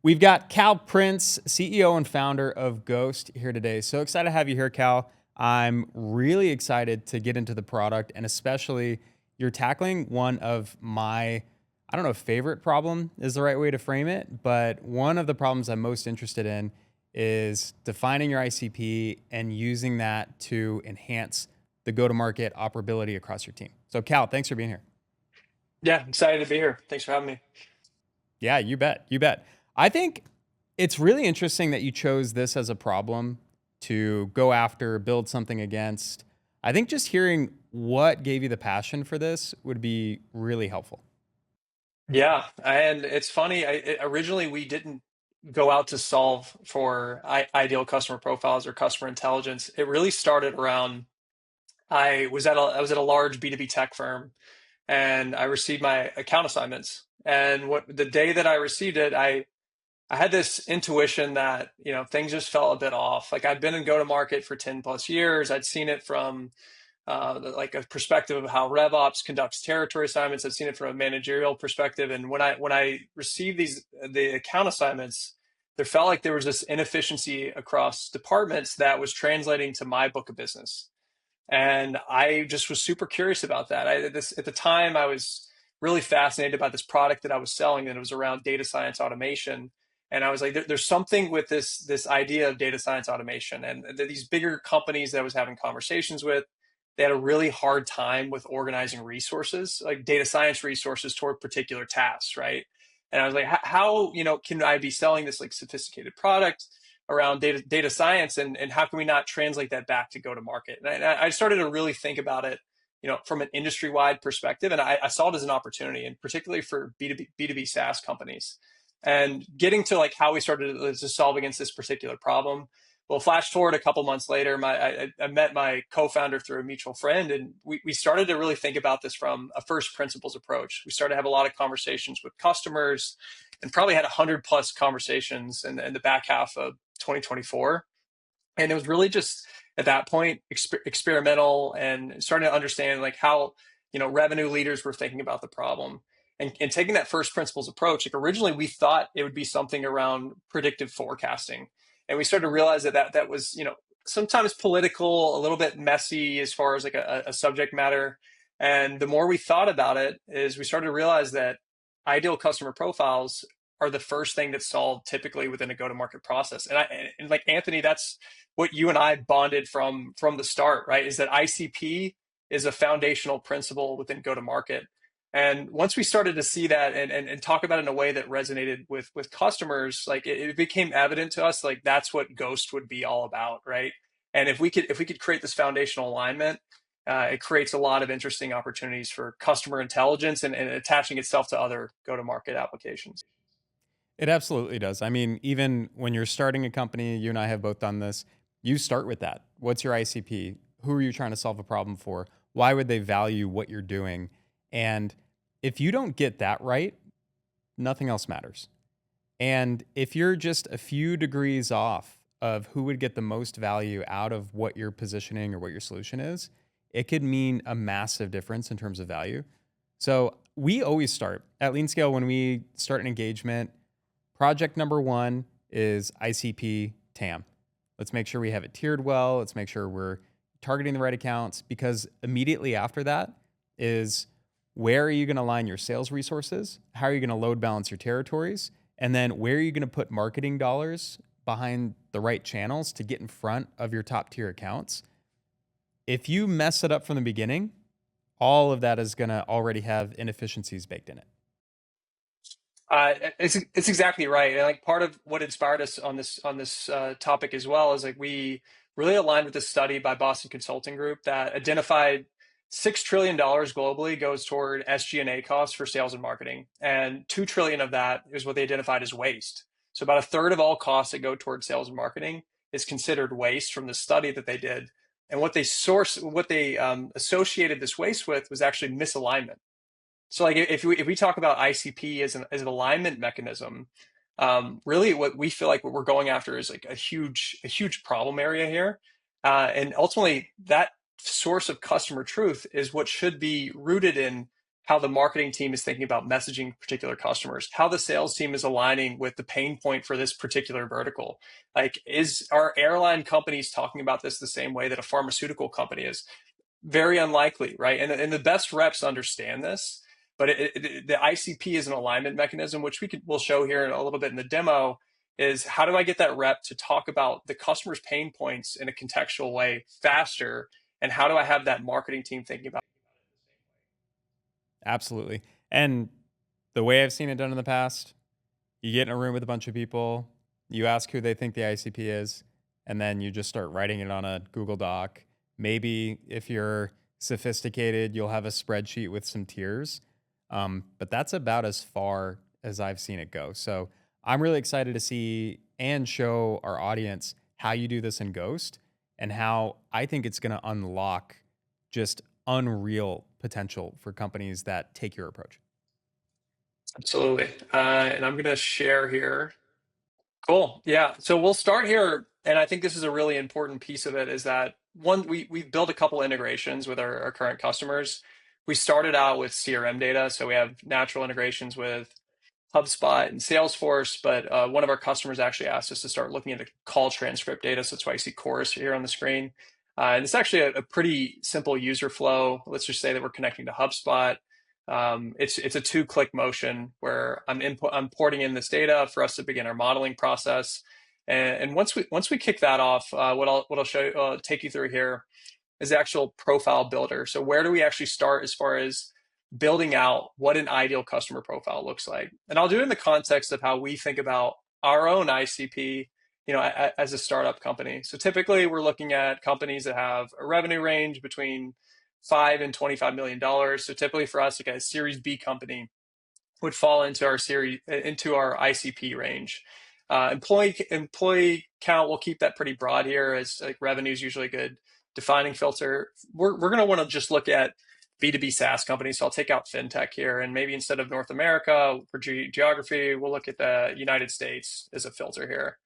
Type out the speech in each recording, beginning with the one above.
We've got Cal Prince, CEO and founder of Ghost, here today. So excited to have you here, Cal. I'm really excited to get into the product, and especially you're tackling one of my, I don't know if favorite problem is the right way to frame it, but one of the problems I'm most interested in is defining your ICP and using that to enhance the go-to-market operability across your team. So Cal, thanks for being here. Yeah, excited to be here. Thanks for having me. Yeah, you bet. You bet. I think it's really interesting that you chose this as a problem to go after, build something against. I think just hearing what gave you the passion for this would be really helpful. Yeah, and it's funny. Originally, we didn't go out to solve for ideal customer profiles or customer intelligence. It really started around I was at a large B2B tech firm, and I received my account assignments. And what the day that I received it, I had this intuition that things just felt a bit off. Like I'd been in go to market for 10 plus years. I'd seen it from like a perspective of how RevOps conducts territory assignments. I've seen it from a managerial perspective, and when I received the account assignments, there felt like there was this inefficiency across departments that was translating to my book of business, and I just was super curious about that. At the time I was really fascinated by this product that I was selling, and it was around data science automation. And I was like, there's something with this idea of data science automation, and these bigger companies that I was having conversations with, they had a really hard time with organizing resources, like data science resources toward particular tasks, right? And I was like, how can I be selling this like sophisticated product around data science, and how can we not translate that back to go to market? And I started to really think about it, from an industry wide perspective, and I saw it as an opportunity, and particularly for B2B SaaS companies, and getting to like how we started to solve against this particular problem. Well, flash forward a couple months later, I met my co-founder through a mutual friend, and we started to really think about this from a first principles approach. We started to have a lot of conversations with customers, and probably had 100+ conversations in the back half of 2024. And it was really just at that point experimental, and starting to understand like how revenue leaders were thinking about the problem, and taking that first principles approach. Like originally we thought it would be something around predictive forecasting, and we started to realize that was sometimes political, a little bit messy as far as like a subject matter. And the more we thought about it, is we started to realize that ideal customer profiles are the first thing that's solved typically within a go-to-market process. And like Anthony, that's what you and I bonded from the start, right? Is that ICP is a foundational principle within go-to-market. And once we started to see that, and talk about it in a way that resonated with customers, like it became evident to us, like that's what Ghost would be all about, right? And if we could create this foundational alignment, it creates a lot of interesting opportunities for customer intelligence, and attaching itself to other go-to-market applications. It absolutely does. I mean, even when you're starting a company, you and I have both done this. You start with that. What's your ICP? Who are you trying to solve a problem for? Why would they value what you're doing? And if you don't get that right, nothing else matters. And if you're just a few degrees off of who would get the most value out of what you're positioning or what your solution is, it could mean a massive difference in terms of value. So we always start at LeanScale when we start an engagement. Project number one is ICP TAM. Let's make sure we have it tiered well. Let's make sure we're targeting the right accounts, because immediately after that is, where are you going to align your sales resources? How are you going to load balance your territories? And then where are you going to put marketing dollars behind the right channels to get in front of your top tier accounts? If you mess it up from the beginning, all of that is going to already have inefficiencies baked in it. It's exactly right, and like part of what inspired us on this topic as well is like we really aligned with this study by Boston Consulting Group that identified $6 trillion globally goes toward SG&A costs for sales and marketing, and 2 trillion of that is what they identified as waste. So about a third of all costs that go toward sales and marketing is considered waste from the study that they did. And what they associated this waste with was actually misalignment. So like if we talk about ICP as an alignment mechanism, really what we feel like what we're going after is like a huge problem area here, and ultimately that source of customer truth is what should be rooted in how the marketing team is thinking about messaging particular customers, how the sales team is aligning with the pain point for this particular vertical. Like, are airline companies talking about this the same way that a pharmaceutical company is? Very unlikely, right? And the best reps understand this, but the ICP is an alignment mechanism, which we'll show here in a little bit in the demo. Is how do I get that rep to talk about the customer's pain points in a contextual way faster, and how do I have that marketing team thinking about Absolutely. And the way I've seen it done in the past, you get in a room with a bunch of people, you ask who they think the ICP is, and then you just start writing it on a Google Doc. Maybe if you're sophisticated, you'll have a spreadsheet with some tiers. But that's about as far as I've seen it go. So I'm really excited to see and show our audience how you do this in Ghost and how I think it's going to unlock just unreal potential for companies that take your approach. Absolutely. And I'm going to share here. Cool. Yeah. So we'll start here. And I think this is a really important piece of it is that one, we've built a couple integrations with our current customers. We started out with CRM data. So we have natural integrations with HubSpot and Salesforce, but one of our customers actually asked us to start looking at the call transcript data. So that's why you see Chorus here on the screen. And it's actually a pretty simple user flow. Let's just say that we're connecting to HubSpot. It's a 2-click motion where I'm porting in this data for us to begin our modeling process. And once we kick that off, what I'll show you, take you through here is the actual profile builder. So where do we actually start as far as building out what an ideal customer profile looks like? And I'll do it in the context of how we think about our own ICP, as a startup company. So typically we're looking at companies that have a revenue range between $5 and $25 million. So typically for us, like a Series B company would fall into our ICP range. Employee count, we'll keep that pretty broad here, as like revenue is usually a good defining filter. We're going to want to just look at B2B SaaS companies. So I'll take out fintech here, and maybe instead of North America for geography, we'll look at the United States as a filter here.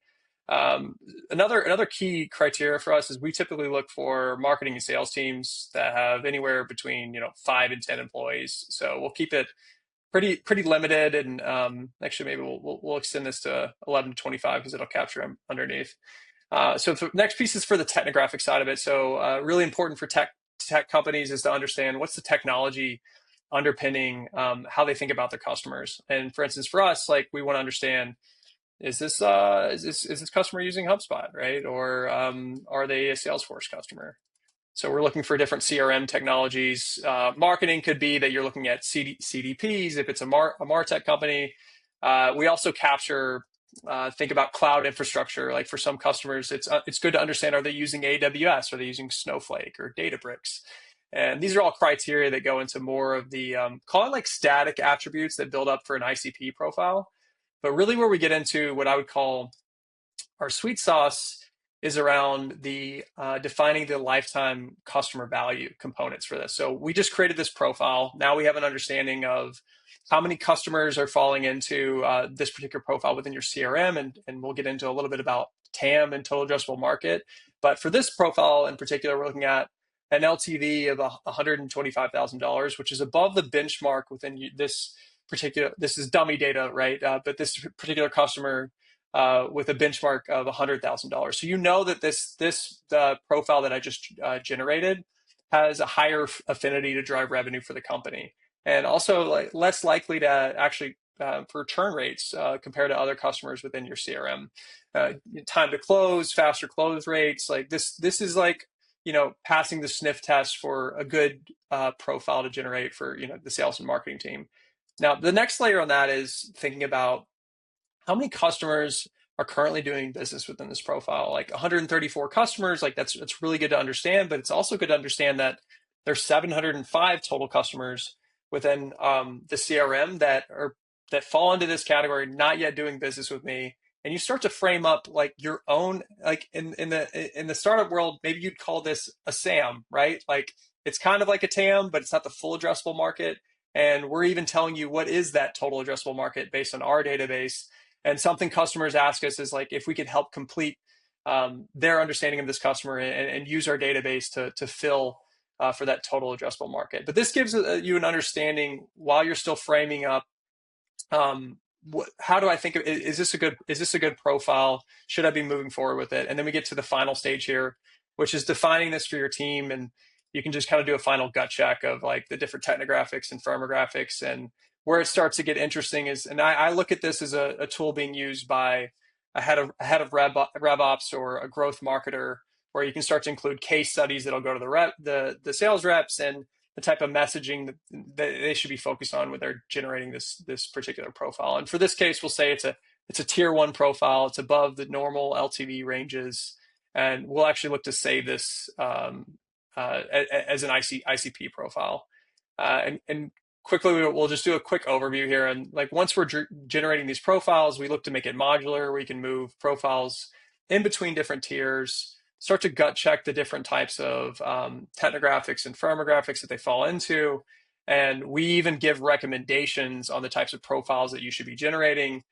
Another key criteria for us is we typically look for marketing and sales teams that have anywhere between 5 and 10 employees. So we'll keep it pretty limited, and actually maybe we'll extend this to 11 to 25 because it'll capture them underneath. So the next piece is for the technographic side of it. So really important for tech companies is to understand what's the technology underpinning how they think about their customers. And for instance, for us, like we want to understand, is this customer using HubSpot, right? Or are they a Salesforce customer? So we're looking for different CRM technologies. Marketing could be that you're looking at CDPs if it's a MarTech company. We also capture, think about cloud infrastructure. Like for some customers, it's good to understand, are they using AWS? Are they using Snowflake or Databricks? And these are all criteria that go into more of the, call it like static attributes that build up for an ICP profile. But really where we get into what I would call our sweet sauce is around the defining the lifetime customer value components for this. So we just created this profile. Now we have an understanding of how many customers are falling into this particular profile within your CRM, and we'll get into a little bit about TAM and total addressable market. But for this profile in particular, we're looking at an LTV of $125,000, which is above the benchmark within this particular. This is dummy data, right? But this particular customer with a benchmark of $100,000. So you know that this profile that I just generated has a higher affinity to drive revenue for the company, and also like less likely to actually for churn rates compared to other customers within your CRM. Time to close, faster close rates. Like this is like passing the sniff test for a good profile to generate for the sales and marketing team. Now the next layer on that is thinking about how many customers are currently doing business within this profile. Like 134 customers, like that's really good to understand, but it's also good to understand that there's 705 total customers within the CRM that fall into this category, not yet doing business with me. And you start to frame up like your own, like in the startup world, maybe you'd call this a SAM, right? Like it's kind of like a TAM, but it's not the full addressable market. And we're even telling you what is that total addressable market based on our database. And something customers ask us is like if we could help complete their understanding of this customer and use our database to fill for that total addressable market. But this gives you an understanding while you're still framing up, how do I think of, is this a good profile? Should I be moving forward with it? And then we get to the final stage here, which is defining this for your team. And you can just kind of do a final gut check of like the different technographics and firmographics. And where it starts to get interesting is, and I look at this as a tool being used by a head of rev ops or a growth marketer, where you can start to include case studies that'll go to the sales reps, and the type of messaging that they should be focused on when they're generating this particular profile. And for this case, we'll say it's a tier 1 profile. It's above the normal LTV ranges, and we'll actually look to save this as an ICP profile. And quickly, we'll just do a quick overview here. And like once we're generating these profiles, we look to make it modular. We can move profiles in between different tiers, start to gut check the different types of technographics and firmographics that they fall into. And we even give recommendations on the types of profiles that you should be generating.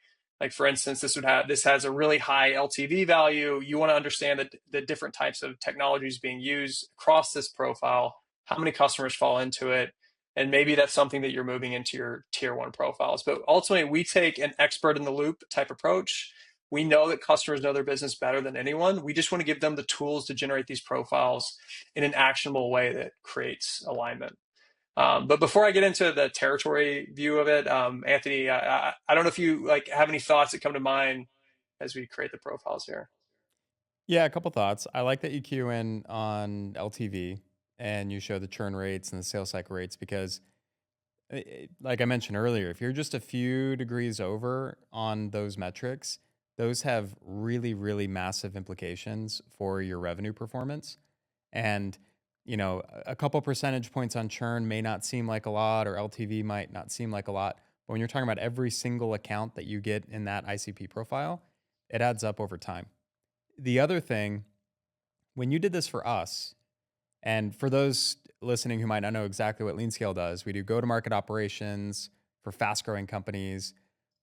Like for instance, this has a really high LTV value. You want to understand the different types of technologies being used across this profile, how many customers fall into it, and maybe that's something that you're moving into your tier 1 profiles. But ultimately, we take an expert in the loop type approach. We know that customers know their business better than anyone. We just want to give them the tools to generate these profiles in an actionable way that creates alignment. But before I get into the territory view of it, Anthony, I don't know if you have any thoughts that come to mind as we create the profiles here. Yeah, a couple thoughts. I like that you cue in on LTV and you show the churn rates and the sales cycle rates because, like I mentioned earlier, if you're just a few degrees over on those metrics, those have really, really massive implications for your revenue performance. And, a couple percentage points on churn may not seem like a lot, or LTV might not seem like a lot. But when you're talking about every single account that you get in that ICP profile, it adds up over time. The other thing, when you did this for us, and for those listening who might not know exactly what LeanScale does, we do go-to-market operations for fast-growing companies.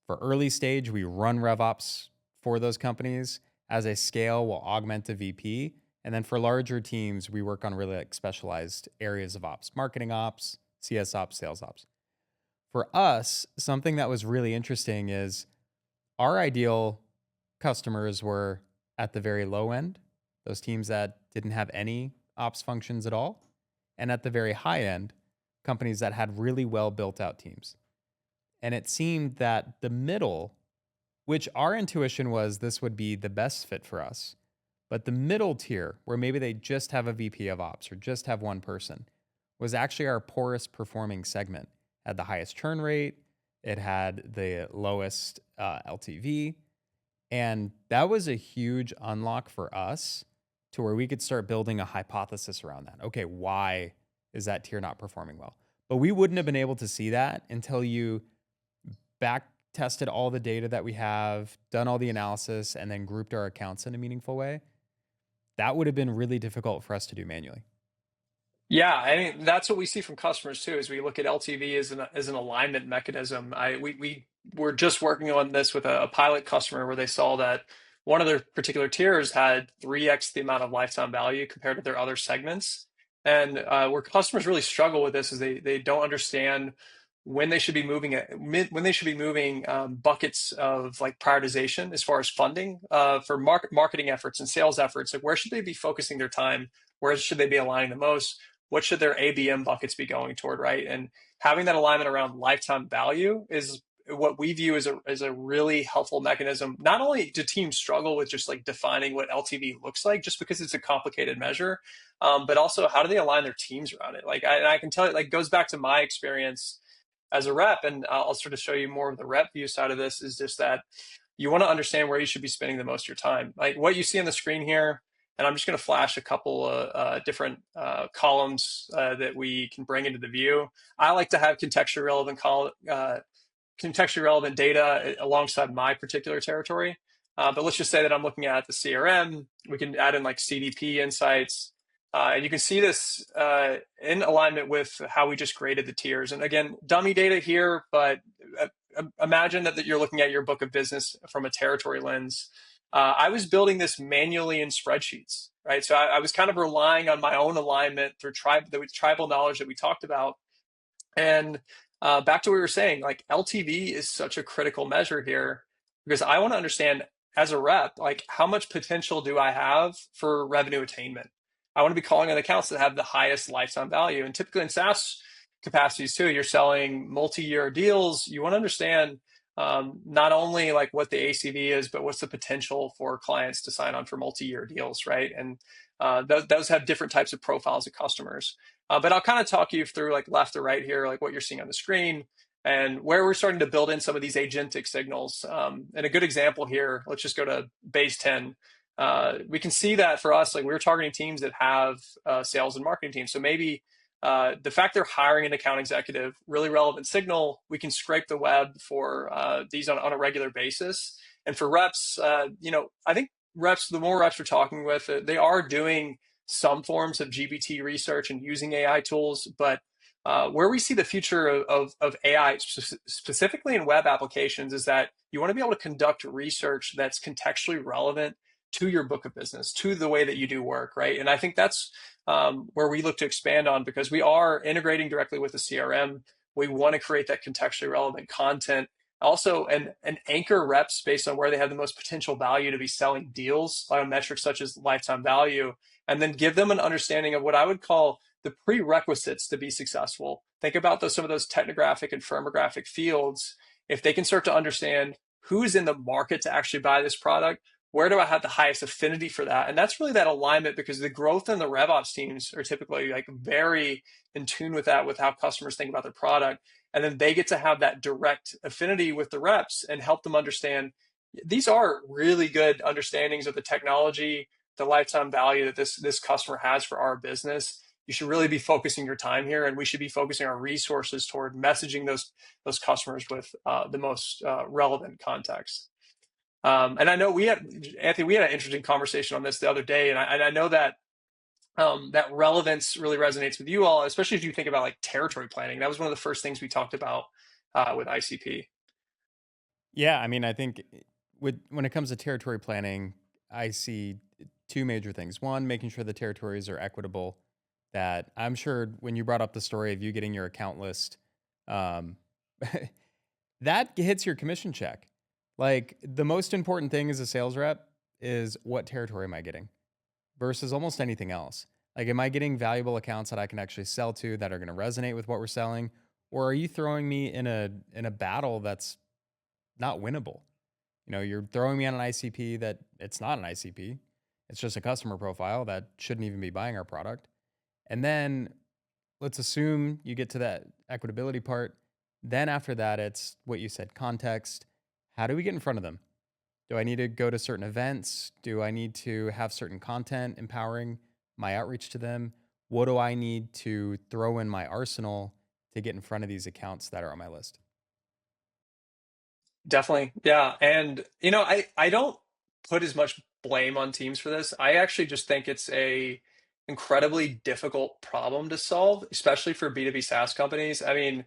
For early stage, we run RevOps for those companies. As a scale, we'll augment a VP. And then for larger teams, we work on really specialized areas of ops, marketing ops, CS ops, sales ops. For us, something that was really interesting is our ideal customers were at the very low end, those teams that didn't have any ops functions at all, and at the very high end, companies that had really well built out teams. And it seemed that the middle, which our intuition was this would be the best fit for us, but the middle tier, where maybe they just have a VP of ops or just have one person, was actually our poorest performing segment. It had the highest churn rate, it had the lowest LTV, and that was a huge unlock for us to where we could start building a hypothesis around that. Okay, why is that tier not performing well? But we wouldn't have been able to see that until you back tested all the data that we have, done all the analysis, and then grouped our accounts in a meaningful way. That would have been really difficult for us to do manually. Yeah, I mean that's what we see from customers too. Is we look at LTV as an alignment mechanism. We were just working on this with a pilot customer where they saw that one of their particular tiers had 3x the amount of lifetime value compared to their other segments. And where customers really struggle with this is they don't understand when they should be moving buckets of like prioritization as far as funding for marketing efforts and sales efforts. Like where should they be focusing their time? Where should they be aligning the most? What should their ABM buckets be going toward, right? And having that alignment around lifetime value is what we view as a really helpful mechanism. Not only do teams struggle with just like defining what LTV looks like, just because it's a complicated measure, but also how do they align their teams around it? Like I can tell you, like goes back to my experience as a rep, and I'll sort of show you more of the rep view side of this, is just that you want to understand where you should be spending the most of your time. Like what you see on the screen here, and I'm just going to flash a couple of different columns that we can bring into the view. I like to have contextually relevant data alongside my particular territory. But let's just say that I'm looking at the CRM. We can add in like CDP insights. And you can see this in alignment with how we just graded the tiers. And again, dummy data here, but imagine that you're looking at your book of business from a territory lens. I was building this manually in spreadsheets, right? So I was kind of relying on my own alignment through tribal knowledge that we talked about. And back to what we were saying, like LTV is such a critical measure here because I want to understand as a rep, like how much potential do I have for revenue attainment? I want to be calling on accounts that have the highest lifetime value. And typically in SaaS capacities too, you're selling multi-year deals. You want to understand not only like what the ACV is, but what's the potential for clients to sign on for multi-year deals, right? And those have different types of profiles of customers. But I'll kind of talk you through like left to right here, like what you're seeing on the screen and where we're starting to build in some of these agentic signals. And a good example here, let's just go to base 10. We can see that for us, like we're targeting teams that have sales and marketing teams. So maybe the fact they're hiring an account executive, really relevant signal. We can scrape the web for these on a regular basis. And for reps, I think reps, the more reps we're talking with, they are doing some forms of GPT research and using AI tools, but where we see the future of AI specifically in web applications is that you want to be able to conduct research that's contextually relevant to your book of business, to the way that you do work, right? And I think that's where we look to expand on because we are integrating directly with the CRM. We want to create that contextually relevant content. Also, an anchor reps based on where they have the most potential value to be selling deals on metrics such as lifetime value, and then give them an understanding of what I would call the prerequisites to be successful. Think about some of those technographic and firmographic fields. If they can start to understand who's in the market to actually buy this product, where do I have the highest affinity for that? And that's really that alignment because the growth in the RevOps teams are typically like very in tune with that, with how customers think about their product. And then they get to have that direct affinity with the reps and help them understand these are really good understandings of the technology, the lifetime value that this customer has for our business. You should really be focusing your time here, and we should be focusing our resources toward messaging those customers with the most relevant context. And I know Anthony, we had an interesting conversation on this the other day, and I know that that relevance really resonates with you all, especially if you think about like territory planning. That was one of the first things we talked about with ICP. Yeah, I mean, I think when it comes to territory planning, I see two major things. One, making sure the territories are equitable. That I'm sure when you brought up the story of you getting your account list, um, that hits your commission check. Like the most important thing as a sales rep is what territory am I getting versus almost anything else. Like, am I getting valuable accounts that I can actually sell to that are going to resonate with what we're selling, or are you throwing me in a battle that's not winnable? You know, you're throwing me on an ICP that it's not an ICP. It's just a customer profile that shouldn't even be buying our product. And then let's assume you get to that equitability part. Then after that, it's what you said, context. How do we get in front of them? Do I need to go to certain events? Do I need to have certain content empowering my outreach to them? What do I need to throw in my arsenal to get in front of these accounts that are on my list? Definitely. Yeah. And, I don't put as much blame on teams for this. I actually just think it's a incredibly difficult problem to solve, especially for B2B SaaS companies. I mean,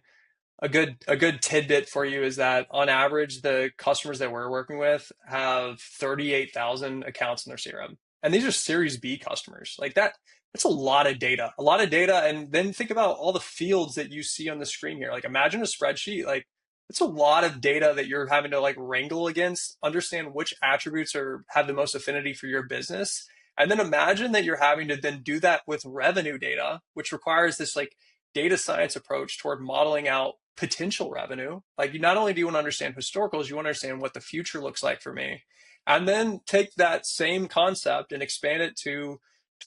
a good tidbit for you is that on average, the customers that we're working with have 38,000 accounts in their CRM. And these are Series B customers. Like that's a lot of data. A lot of data. And then think about all the fields that you see on the screen here. Like imagine a spreadsheet. Like it's a lot of data that you're having to like wrangle against, understand which attributes have the most affinity for your business. And then imagine that you're having to then do that with revenue data, which requires this like data science approach toward modeling out potential revenue. Like you not only do you want to understand historicals, you want to understand what the future looks like for me. And then take that same concept and expand it to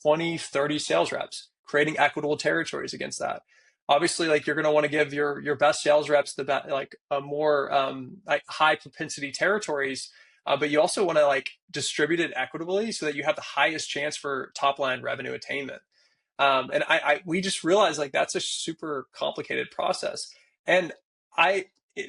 20, 30 sales reps, creating equitable territories against that. Obviously, like you're going to want to give your best sales reps like a more like high propensity territories, but you also want to like distribute it equitably so that you have the highest chance for top line revenue attainment. And we just realized like that's a super complicated process. And I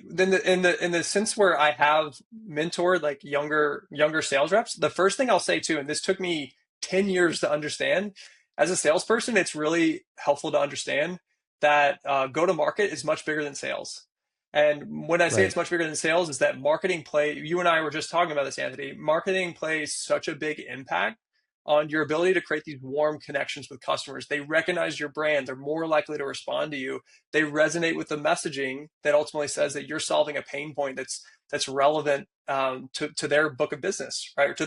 then in the sense where I have mentored like younger sales reps, the first thing I'll say too, and this took me 10 years to understand, as a salesperson, it's really helpful to understand that go to market is much bigger than sales. And when I say it's Right. much bigger than sales, is that marketing play. You and I were just talking about this, Anthony. Marketing plays such a big impact on your ability to create these warm connections with customers. They recognize your brand. They're more likely to respond to you. They resonate with the messaging that ultimately says that you're solving a pain point that's relevant to their book of business, right? Or to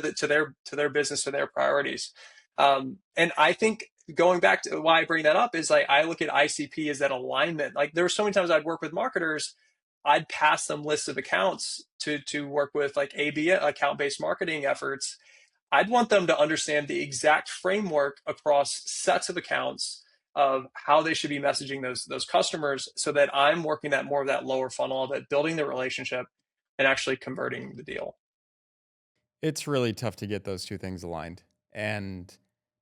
their business, to their priorities. And I think going back to why I bring that up is like I look at ICP as that alignment. Like there were so many times I'd work with marketers, I'd pass them lists of accounts to work with like AB account-based marketing efforts. I'd want them to understand the exact framework across sets of accounts of how they should be messaging those customers, so that I'm working that more of that lower funnel of it, building the relationship and actually converting the deal. It's really tough to get those two things aligned, and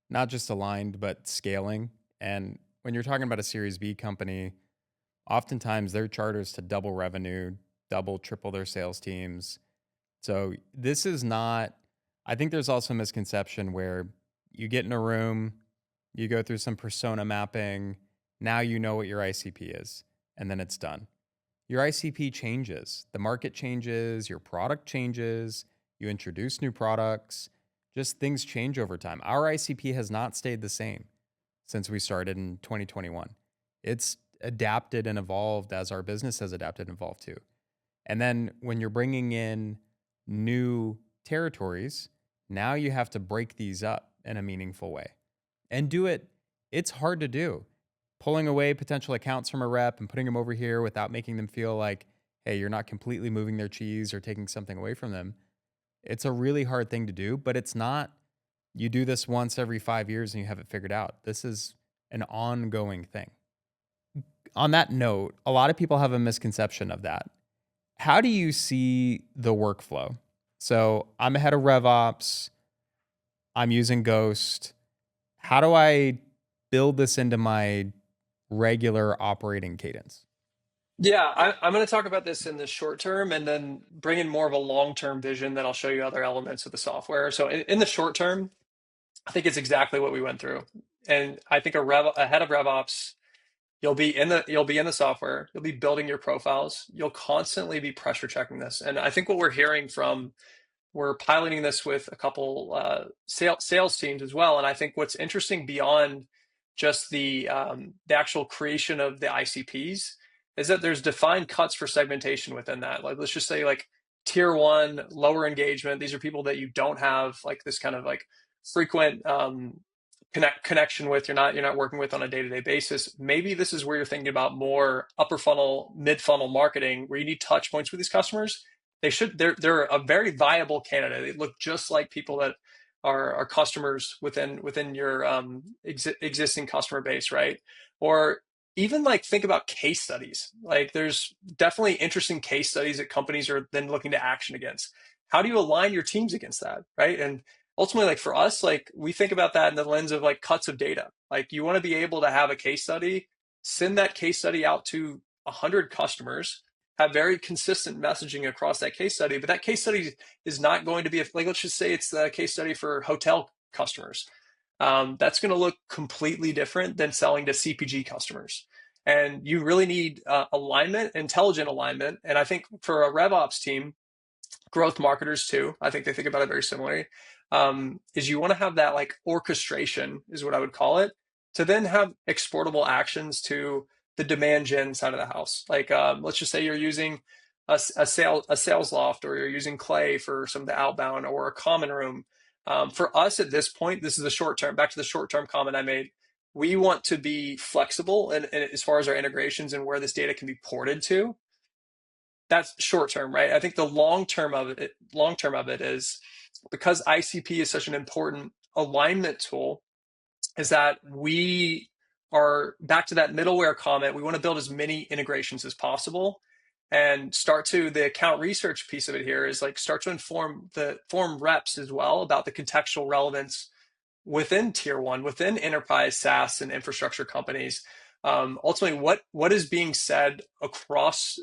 not just aligned, but scaling. And when you're talking about a Series B company, oftentimes their charter is to double revenue, double, triple their sales teams. So this is not, I think there's also a misconception where you get in a room, you go through some persona mapping, now you know what your ICP is, and then it's done. Your ICP changes, the market changes, your product changes, you introduce new products, just things change over time. Our ICP has not stayed the same since we started in 2021. It's adapted and evolved as our business has adapted and evolved too. And then when you're bringing in new territories, now you have to break these up in a meaningful way and do it. It's hard to do. Pulling away potential accounts from a rep and putting them over here without making them feel like, hey, you're not completely moving their cheese or taking something away from them. It's a really hard thing to do, but it's not, you do this once every 5 years and you have it figured out. This is an ongoing thing. On that note, a lot of people have a misconception of that. How do you see the workflow? So I'm a head of RevOps. I'm using Ghost. How do I build this into my regular operating cadence? Yeah, I'm going to talk about this in the short term and then bring in more of a long-term vision that I'll show you other elements of the software. So in the short term, I think it's exactly what we went through. And I think a head of RevOps, you'll be in the software, you'll be building your profiles, you'll constantly be pressure checking this. And I think what we're hearing from, we're piloting this with a couple sales teams as well. And I think what's interesting beyond just the actual creation of the ICPs is that there's defined cuts for segmentation within that. Like let's just say like tier one, lower engagement. These are people that you don't have like this kind of like frequent connection with. You're not working with on a day-to-day basis. Maybe this is where you're thinking about more upper funnel, mid funnel marketing, where you need touch points with these customers. They're a very viable candidate. They look just like people that are customers within your existing customer base, right? Or even like think about case studies. Like there's definitely interesting case studies that companies are then looking to action against. How do you align your teams against that, right? And ultimately, like for us, like we think about that in the lens of like cuts of data. Like you want to be able to have a case study, send that case study out to 100 customers, have very consistent messaging across that case study. But that case study is not going to be like, let's just say it's the case study for hotel customers. That's going to look completely different than selling to CPG customers. And you really need alignment, intelligent alignment. And I think for a RevOps team, growth marketers too, I think they think about it very similarly, is you want to have that like orchestration is what I would call it, to then have exportable actions to the demand gen side of the house. Like let's just say you're using a Salesloft, or you're using Clay for some of the outbound, or a common room. For us at this point, this is the short term. Back to the short term comment I made. We want to be flexible and as far as our integrations and where this data can be ported to. That's short term, right? I think the long term of it is, because ICP is such an important alignment tool, is that we are back to that middleware comment. We want to build as many integrations as possible, and the account research piece of it here is like start to inform reps as well about the contextual relevance within tier one, within enterprise SaaS and infrastructure companies. Ultimately, what is being said across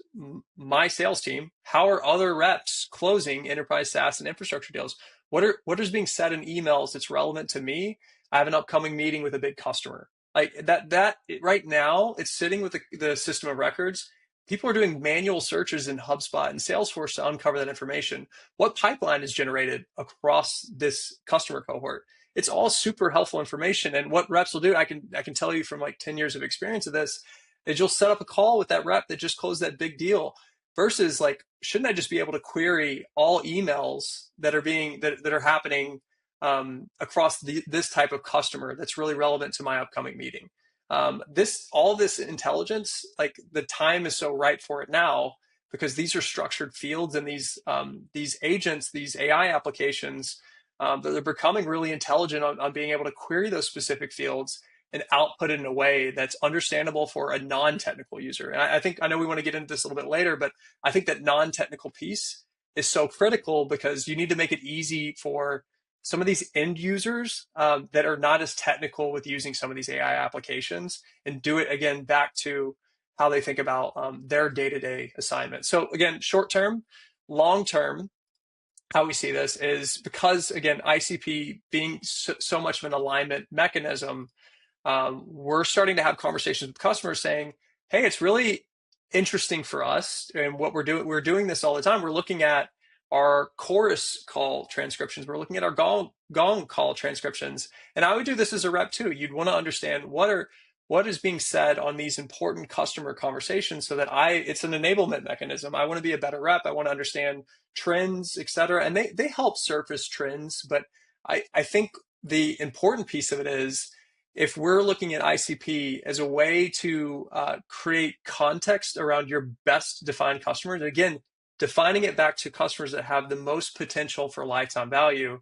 my sales team? How are other reps closing enterprise SaaS and infrastructure deals? What is being said in emails that's relevant to me? I have an upcoming meeting with a big customer. Like that right now, it's sitting with the system of records. People are doing manual searches in HubSpot and Salesforce to uncover that information. What pipeline is generated across this customer cohort? it's all super helpful information. And what reps will do, I can tell you from like 10 years of experience of this, is you'll set up a call with that rep that just closed that big deal versus like, shouldn't I just be able to query all emails that are happening across this type of customer that's really relevant to my upcoming meeting? All this intelligence, like the time is so right for it now because these are structured fields and these agents, these AI applications, they're becoming really intelligent on being able to query those specific fields and output it in a way that's understandable for a non-technical user. And I know we want to get into this a little bit later, but I think that non-technical piece is so critical because you need to make it easy for some of these end users that are not as technical with using some of these AI applications and do it again back to how they think about their day-to-day assignment. So again, short term, long term, how we see this is because again, ICP being so much of an alignment mechanism, we're starting to have conversations with customers saying, hey, it's really interesting for us. And what we're doing this all the time. We're looking at our chorus call transcriptions. We're looking at our gong call transcriptions. And I would do this as a rep too. You'd want to understand what is being said on these important customer conversations so that it's an enablement mechanism. I want to be a better rep. I want to understand trends, et cetera. And they help surface trends. But I think the important piece of it is if we're looking at ICP as a way to create context around your best defined customers, again, defining it back to customers that have the most potential for lifetime value,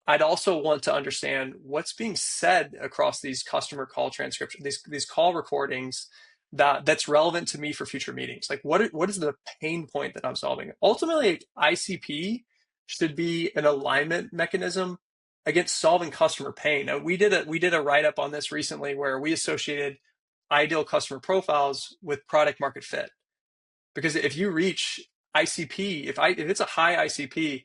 I'd also want to understand what's being said across these customer call transcriptions, these call recordings that's relevant to me for future meetings. Like what is the pain point that I'm solving? Ultimately, ICP should be an alignment mechanism against solving customer pain. Now, we did a write-up on this recently where we associated ideal customer profiles with product market fit. Because if you reach ICP, if it's a high ICP,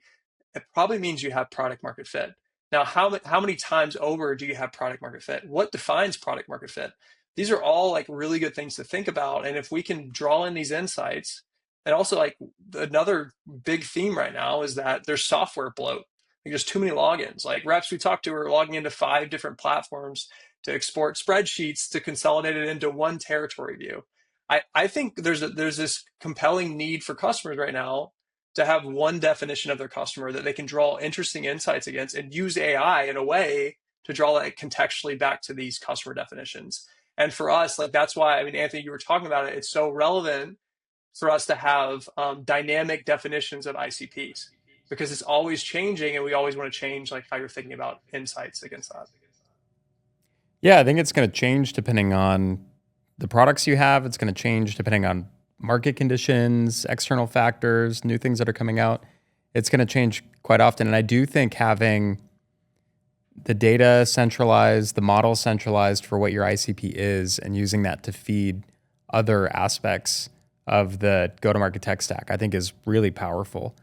it probably means you have product market fit. Now, how many times over do you have product market fit? What defines product market fit? These are all like really good things to think about. And if we can draw in these insights, and also like another big theme right now is that there's software bloat. Like there's too many logins. Like reps we talked to are logging into 5 different platforms to export spreadsheets to consolidate it into one territory view. I think there's this compelling need for customers right now to have one definition of their customer that they can draw interesting insights against and use AI in a way to draw that contextually back to these customer definitions. And for us, like that's why, I mean, Anthony, you were talking about it. It's so relevant for us to have dynamic definitions of ICPs because it's always changing and we always want to change like how you're thinking about insights against that. Yeah, I think it's going to change depending on the products you have. It's going to change depending on market conditions, external factors, new things that are coming out. It's going to change quite often. And I do think having the data centralized, the model centralized for what your ICP is, and using that to feed other aspects of the go-to-market tech stack, I think is really powerful.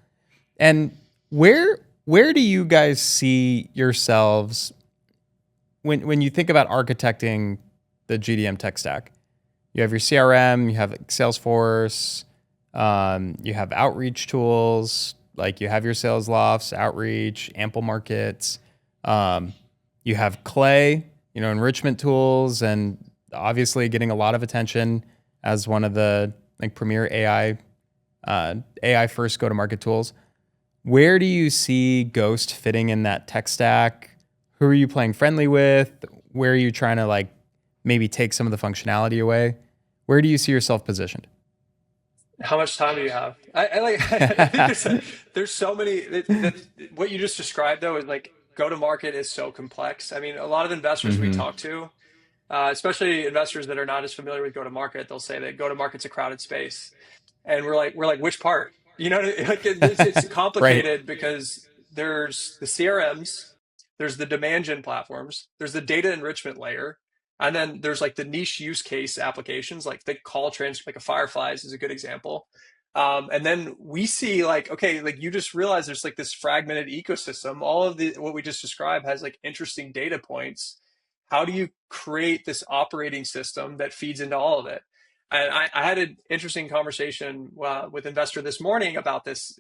And where do you guys see yourselves when you think about architecting the GTM tech stack? You have your CRM, you have Salesforce, you have outreach tools, like you have your Saleslofts, Outreach, Ample Markets. You have Clay, enrichment tools, and obviously getting a lot of attention as one of the premier AI first go-to-market tools. Where do you see Ghost fitting in that tech stack? Who are you playing friendly with? Where are you trying to maybe take some of the functionality away? Where do you see yourself positioned? How much time do you have? I think there's so many what you just described though is like go to market is so complex. I mean, a lot of investors we Mm-hmm. talk to, especially investors that are not as familiar with go to market, they'll say that go to market's a crowded space, and we're like which part? Like it's Right. complicated because there's the CRMs, there's the demand gen platforms, there's the data enrichment layer, and then there's like the niche use case applications, like the call transfer, like a Fireflies is a good example. And then we see like, okay, like you just realize there's like this fragmented ecosystem. All of what we just described has like interesting data points. How do you create this operating system that feeds into all of it? And I had an interesting conversation with investor this morning about this.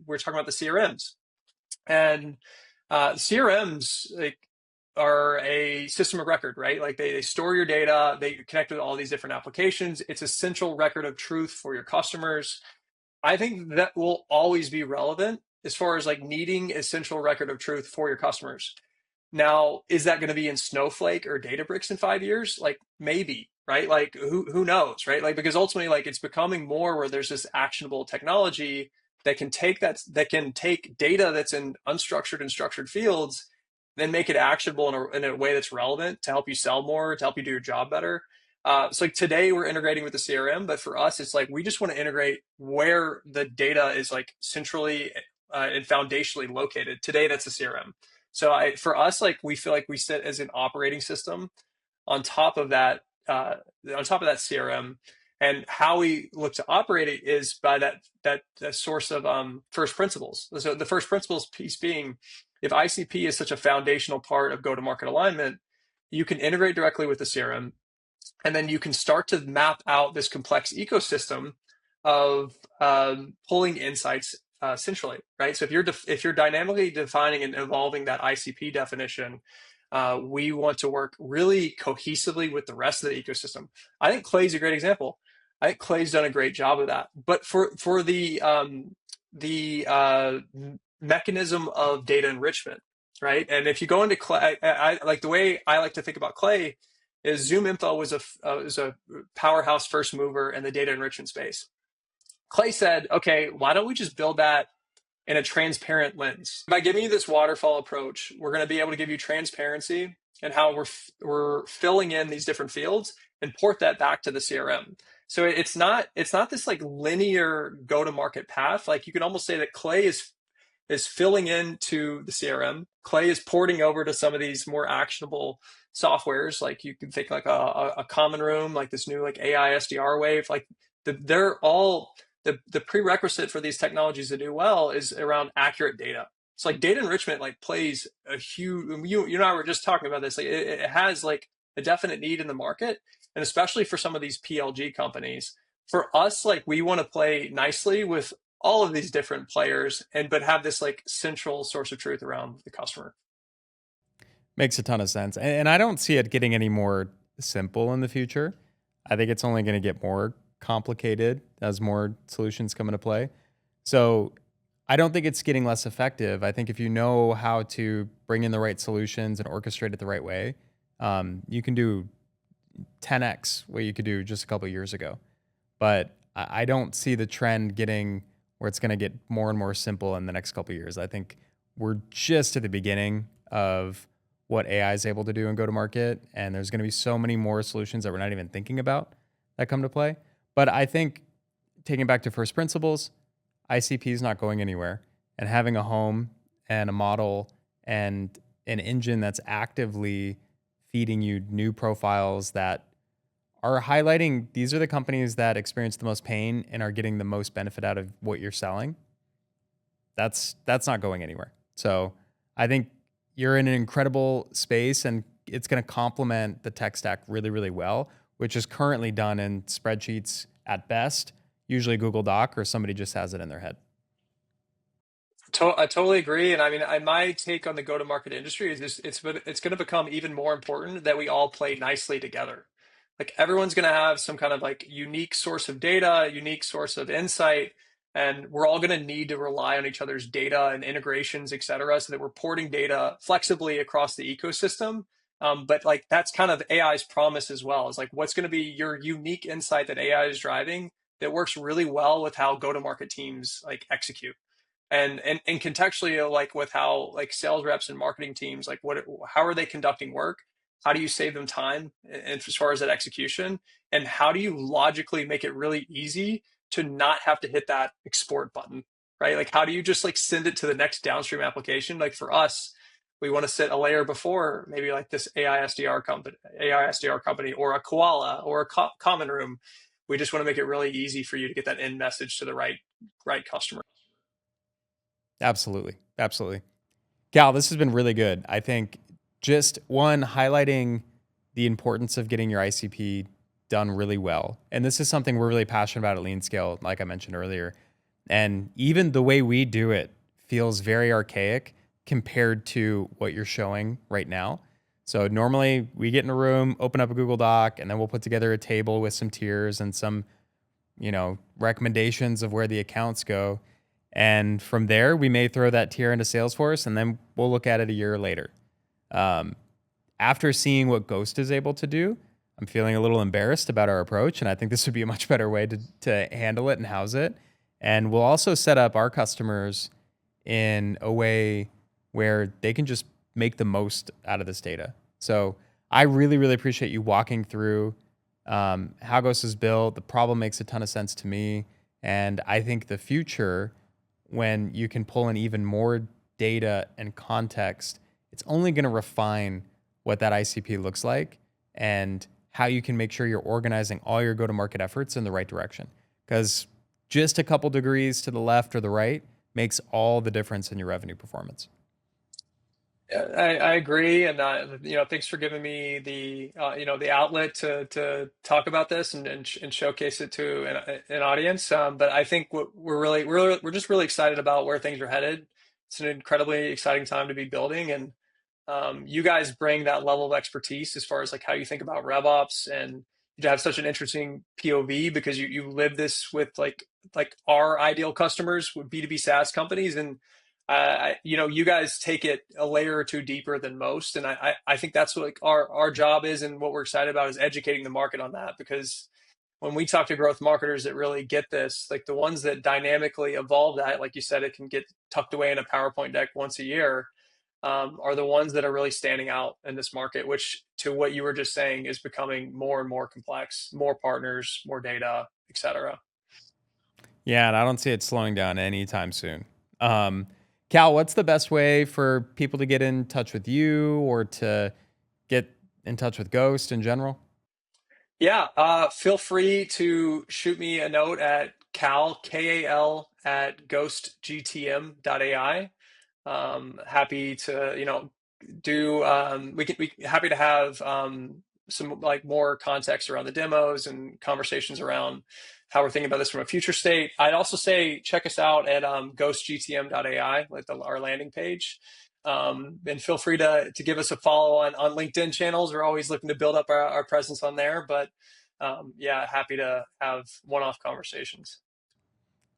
We're talking about the CRMs and CRMs. Like are a system of record, right? Like they store your data, they connect with all these different applications. It's a central record of truth for your customers. I think that will always be relevant as far as like needing a central record of truth for your customers. Now, is that going to be in Snowflake or Databricks in 5 years? Like maybe, right? Like who knows, right? Like because ultimately, like it's becoming more where there's this actionable technology that can take data that's in unstructured and structured fields, then make it actionable in a way that's relevant to help you sell more, to help you do your job better. So like today we're integrating with the CRM, but for us, it's like we just want to integrate where the data is like centrally and foundationally located. Today, that's the CRM. So for us, like we feel like we sit as an operating system on top of that, CRM, and how we look to operate it is by that source of first principles. So the first principles piece being, if ICP is such a foundational part of go-to-market alignment, you can integrate directly with the CRM, and then you can start to map out this complex ecosystem of pulling insights centrally, right? So if you're dynamically defining and evolving that ICP definition, we want to work really cohesively with the rest of the ecosystem. I think Clay's a great example. I think Clay's done a great job of that. But for the mechanism of data enrichment, right? And if you go into Clay, I like the way I like to think about Clay is ZoomInfo was a powerhouse first mover in the data enrichment space. Clay said, okay, why don't we just build that in a transparent lens? By giving you this waterfall approach, we're going to be able to give you transparency and how we're filling in these different fields and port that back to the CRM. So it's not this like linear go-to-market path. Like you can almost say that Clay is filling into the CRM. Clay is porting over to some of these more actionable softwares. Like you can think like a common room, like this new like AI SDR wave. Like they're all the prerequisite for these technologies to do well is around accurate data. It's like data enrichment like plays a huge. You and I were just talking about this. Like it has like a definite need in the market, and especially for some of these PLG companies. For us, like we want to play nicely with all of these different players but have this like central source of truth around the customer. Makes a ton of sense. And I don't see it getting any more simple in the future. I think it's only going to get more complicated as more solutions come into play. So I don't think it's getting less effective. I think if you know how to bring in the right solutions and orchestrate it the right way, you can do 10x what you could do just a couple of years ago. But I don't see the trend getting where it's going to get more and more simple in the next couple of years. I think we're just at the beginning of what AI is able to do in go-to-market, and there's going to be so many more solutions that we're not even thinking about that come to play. But I think taking it back to first principles, ICP is not going anywhere, and having a home and a model and an engine that's actively feeding you new profiles that are highlighting these are the companies that experience the most pain and are getting the most benefit out of what you're selling. That's not going anywhere. So I think you're in an incredible space, and it's going to complement the tech stack really, really well, which is currently done in spreadsheets at best, usually Google Doc, or somebody just has it in their head. I totally agree. And I mean, my take on the go-to-market industry is this, it's going to become even more important that we all play nicely together. Like everyone's going to have some kind of like unique source of data, unique source of insight, and we're all going to need to rely on each other's data and integrations, et cetera, so that we're porting data flexibly across the ecosystem. But like that's kind of AI's promise as well. Is like what's going to be your unique insight that AI is driving that works really well with how go-to-market teams like execute and contextually like with how like sales reps and marketing teams like how are they conducting work, how do you save them time and as far as that execution, and how do you logically make it really easy to not have to hit that export button, right? Like how do you just like send it to the next downstream application? Like for us, we want to sit a layer before maybe like this AI SDR company or a Koala or a common room. We just want to make it really easy for you to get that end message to the right customer. Absolutely. Absolutely. Cal, this has been really good. I think just one, highlighting the importance of getting your ICP done really well. And this is something we're really passionate about at LeanScale, like I mentioned earlier. And even the way we do it feels very archaic compared to what you're showing right now. So normally we get in a room, open up a Google Doc, and then we'll put together a table with some tiers and some, recommendations of where the accounts go. And from there, we may throw that tier into Salesforce, and then we'll look at it a year later. Um, After seeing what Ghost is able to do, I'm feeling a little embarrassed about our approach, and I think this would be a much better way to handle it and house it. And we'll also set up our customers in a way where they can just make the most out of this data. So I really, really appreciate you walking through how Ghost is built. The problem makes a ton of sense to me. And I think the future, when you can pull in even more data and context, it's only going to refine what that ICP looks like and how you can make sure you're organizing all your go-to-market efforts in the right direction. Because just a couple degrees to the left or the right makes all the difference in your revenue performance. Yeah, I agree, and thanks for giving me the the outlet to talk about this and showcase it to an audience. But I think what we're just really excited about where things are headed. It's an incredibly exciting time to be building, and you guys bring that level of expertise as far as like how you think about RevOps, and you have such an interesting POV because you live this with like our ideal customers with B2B SaaS companies, and you guys take it a layer or two deeper than most, and I think that's what like our job is, and what we're excited about is educating the market on that, because when we talk to growth marketers that really get this, like the ones that dynamically evolve that, like you said, it can get tucked away in a PowerPoint deck once a year, are the ones that are really standing out in this market, which, to what you were just saying, is becoming more and more complex, more partners, more data, etc. Yeah, and I don't see it slowing down anytime soon. Um, Cal, what's the best way for people to get in touch with you or to get in touch with Ghost in general? Yeah, feel free to shoot me a note at Kal at ghostgtm.ai. Happy to do we happy to have some like more context around the demos and conversations around how we're thinking about this from a future state. I'd also say check us out at ghostgtm.ai, like our landing page. And feel free to give us a follow on LinkedIn channels. We're always looking to build up our presence on there, but yeah, happy to have one-off conversations.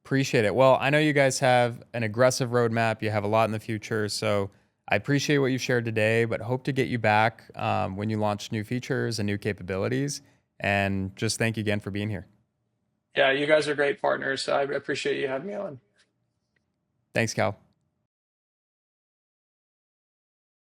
Appreciate it. Well, I know you guys have an aggressive roadmap. You have a lot in the future. So I appreciate what you've shared today, but hope to get you back when you launch new features and new capabilities. And just thank you again for being here. Yeah, you guys are great partners. So I appreciate you having me on. Thanks, Cal.